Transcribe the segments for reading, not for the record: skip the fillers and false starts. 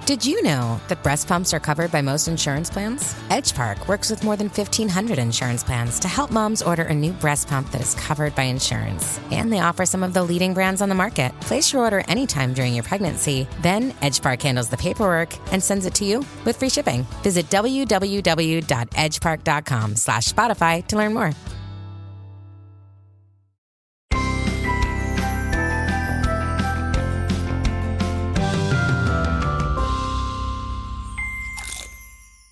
Did you know that breast pumps are covered by most insurance plans? EdgePark works with more than 1,500 insurance plans to help moms order a new breast pump that is covered by insurance. And they offer some of the leading brands on the market. Place your order anytime during your pregnancy. Then EdgePark handles the paperwork and sends it to you with free shipping. Visit www.edgepark.com/Spotify to learn more.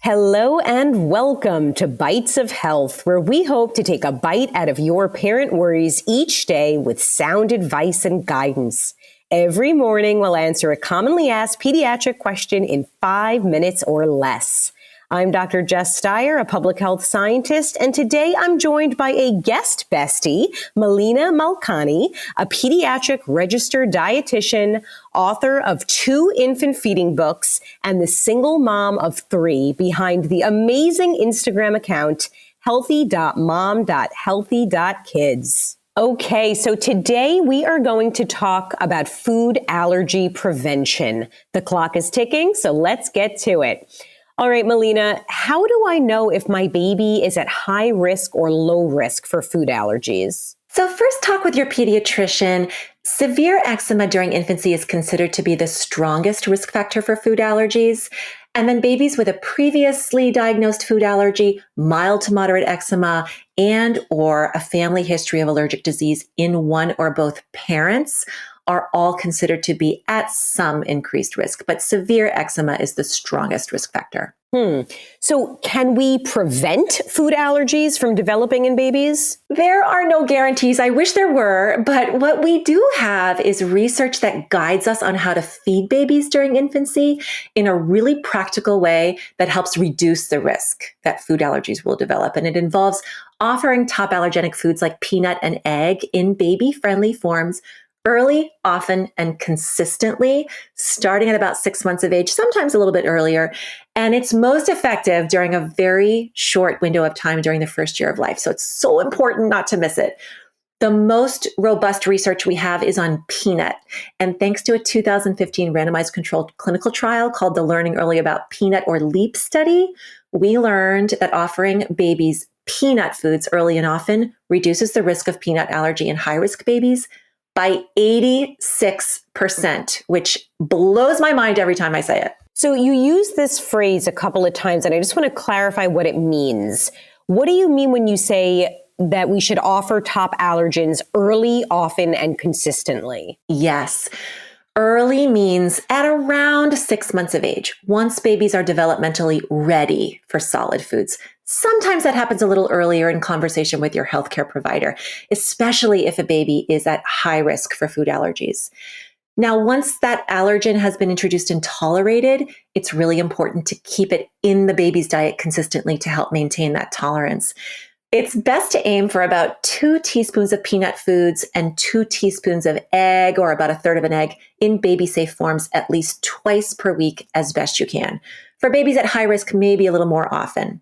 Hello and welcome to Bytes of Health, where we hope to take a bite out of your parent worries each day with sound advice and guidance. Every morning, we'll answer a commonly asked pediatric question in 5 minutes or less. I'm Dr. Jess Steier, a public health scientist, and today I'm joined by a guest bestie, Malina Malkani, a pediatric registered dietitian, author of 2 infant feeding books, and the single mom of 3 behind the amazing Instagram account, healthy.mom.healthy.kids. Okay, so today we are going to talk about food allergy prevention. The clock is ticking, so let's get to it. All right, Malina, how do I know if my baby is at high risk or low risk for food allergies? So first, talk with your pediatrician. Severe eczema during infancy is considered to be the strongest risk factor for food allergies. And then babies with a previously diagnosed food allergy, mild to moderate eczema, and or a family history of allergic disease in one or both parents are all considered to be at some increased risk, but severe eczema is the strongest risk factor. So can we prevent food allergies from developing in babies? There are no guarantees. I wish there were, but what we do have is research that guides us on how to feed babies during infancy in a really practical way that helps reduce the risk that food allergies will develop. And it involves offering top allergenic foods like peanut and egg in baby-friendly forms early, often, and consistently, starting at about 6 months of age, sometimes a little bit earlier. And it's most effective during a very short window of time during the first year of life. So it's so important not to miss it. The most robust research we have is on peanut. And thanks to a 2015 randomized controlled clinical trial called the Learning Early About Peanut or LEAP study, we learned that offering babies peanut foods early and often reduces the risk of peanut allergy in high-risk babies by 86%, which blows my mind every time I say it. So you use this phrase a couple of times, and I just want to clarify what it means. What do you mean when you say that we should offer top allergens early, often, and consistently? Yes. Early means at around 6 months of age, once babies are developmentally ready for solid foods. Sometimes that happens a little earlier in conversation with your healthcare provider, especially if a baby is at high risk for food allergies. Now, once that allergen has been introduced and tolerated, it's really important to keep it in the baby's diet consistently to help maintain that tolerance. It's best to aim for about 2 teaspoons of peanut foods and 2 teaspoons of egg, or about a third of an egg, in baby-safe forms at least twice per week as best you can. For babies at high risk, maybe a little more often.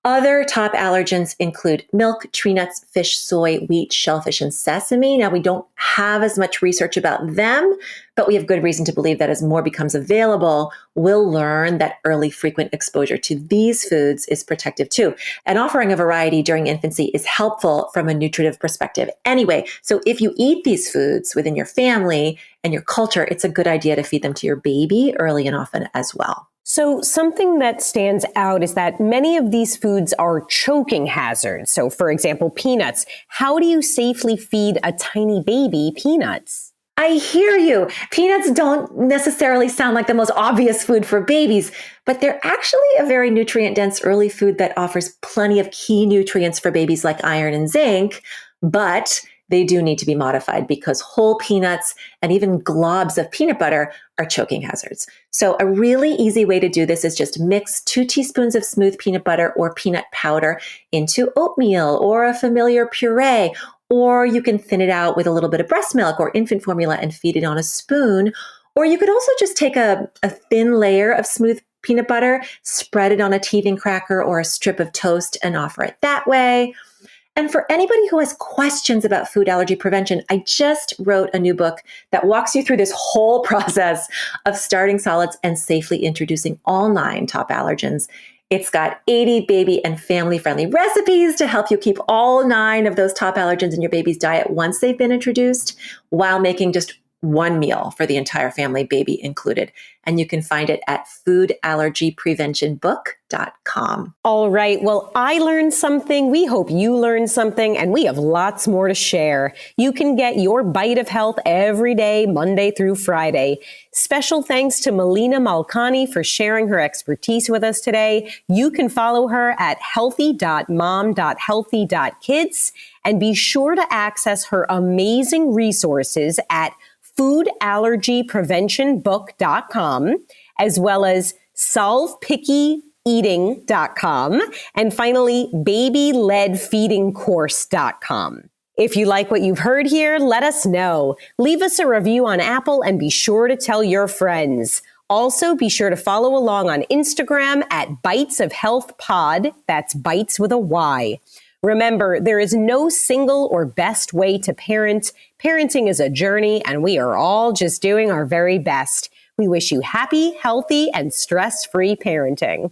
Other top allergens include milk, tree nuts, fish, soy, wheat, shellfish, and sesame. Now, we don't have as much research about them, but we have good reason to believe that as more becomes available, we'll learn that early frequent exposure to these foods is protective too. And offering a variety during infancy is helpful from a nutritive perspective anyway. So if you eat these foods within your family and your culture, it's a good idea to feed them to your baby early and often as well. So something that stands out is that many of these foods are choking hazards. So for example, peanuts. How do you safely feed a tiny baby peanuts? I hear you. Peanuts don't necessarily sound like the most obvious food for babies, but they're actually a very nutrient-dense early food that offers plenty of key nutrients for babies like iron and zinc, but they do need to be modified because whole peanuts and even globs of peanut butter are choking hazards. So a really easy way to do this is just mix 2 teaspoons of smooth peanut butter or peanut powder into oatmeal or a familiar puree, or you can thin it out with a little bit of breast milk or infant formula and feed it on a spoon. Or you could also just take a thin layer of smooth peanut butter, spread it on a teething cracker or a strip of toast and offer it that way. And for anybody who has questions about food allergy prevention, I just wrote a new book that walks you through this whole process of starting solids and safely introducing all 9 top allergens. It's got 80 baby and family-friendly recipes to help you keep all 9 of those top allergens in your baby's diet once they've been introduced, while making just one meal for the entire family, baby included. And you can find it at foodallergypreventionbook.com. All right. Well, I learned something. We hope you learned something, and we have lots more to share. You can get your Bite of Health every day, Monday through Friday. Special thanks to Malina Malkani for sharing her expertise with us today. You can follow her at healthy.mom.healthy.kids, and be sure to access her amazing resources at foodallergypreventionbook.com, as well as solvepickeyeating.com, and finally, babyledfeedingcourse.com. If you like what you've heard here, let us know. Leave us a review on Apple and be sure to tell your friends. Also, be sure to follow along on Instagram at Bytes of Health Pod. That's Bytes with a Y. Remember, there is no single or best way to parent. Parenting is a journey, and we are all just doing our very best. We wish you happy, healthy, and stress-free parenting.